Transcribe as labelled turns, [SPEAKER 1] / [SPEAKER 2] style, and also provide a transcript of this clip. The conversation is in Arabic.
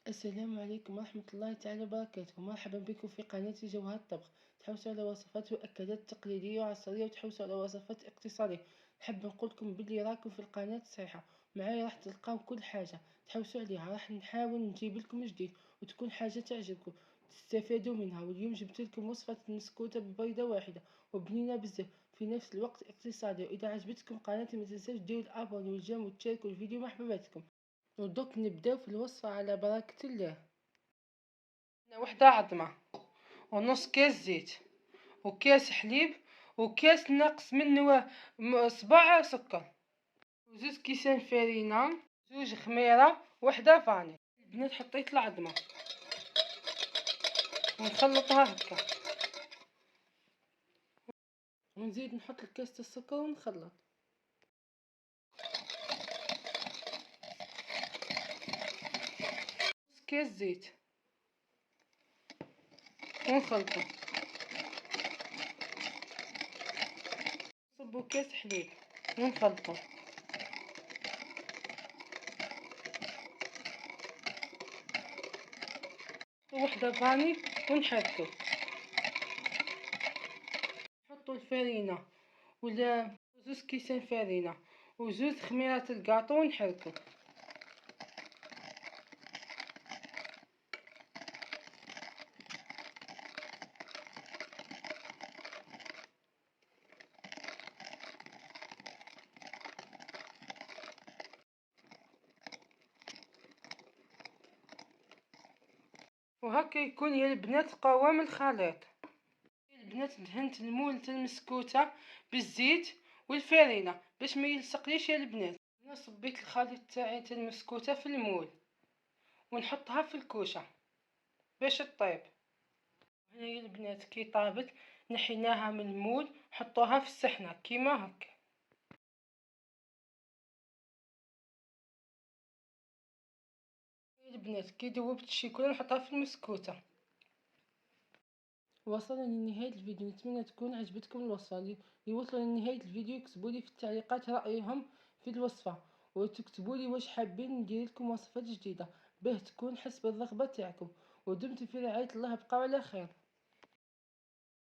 [SPEAKER 1] السلام عليكم ورحمة الله تعالى وبركاته. مرحبا بكم في قناة جوهر الطبخ. تحوسوا على وصفات وأكلات تقليدية وعصرية، وتحوسوا على وصفات اقتصادية. نحب نقولكم بلي راكم في القناة الصحيحة. معايا راح تلقاو كل حاجة تحوسوا عليها. راح نحاول نجيب لكم جديد وتكون حاجة تعجبكم تستفادوا منها. واليوم جبت لكم وصفة مسكوتة ببيضة واحدة وبنينة بزاف في نفس الوقت اقتصادية. وإذا عجبتكم قناتي ما تنساوش ديروا الابوني والجيم وتشاركوا الفيديو مع حباباتكم. ودوك نبداو في الوصفة على بركة الله. وحدة عظمة ونص كاس زيت وكاس حليب وكاس ناقص منه صباع سكر وزوج كيسان فرينة، زوج خميرة، وحدة فاني. البنات حطيت العظمة ونخلطها هكا، ونزيد نحط الكاس السكر ونخلط. كاس زيت ونخلطه. نصبو كاس حليب ونخلطه. وحدة فاني ونحركو. نحطو الفرينة ولا زوج كيسان فرينة وزوج خميرات الكاطو ونحركو. وهكا يكون يا البنات قوام الخليط. البنات دهنت المول تاع المسكوته بالزيت والفرينه باش ما يلصقليش يا البنات. انا صبيت الخليط تاعي تاع المسكوته في المول ونحطها في الكوشه باش تطيب. هنا يا البنات كي طابت نحيناها من المول، حطوها في الصحنه كيما هكا. البنات كي ذوبت الشيكولا نحطها في المسكوته. وصلنا لنهاية الفيديو، نتمنى تكون عجبتكم الوصفة. اللي يوصلوا لنهاية الفيديو يكتبوا لي في التعليقات رأيهم في الوصفة، وتكتبوا لي واش حابين ندير لكم وصفات جديدة باه تكون حسب الرغبة تاعكم. ودمتم في رعاية الله، بقاو على خير.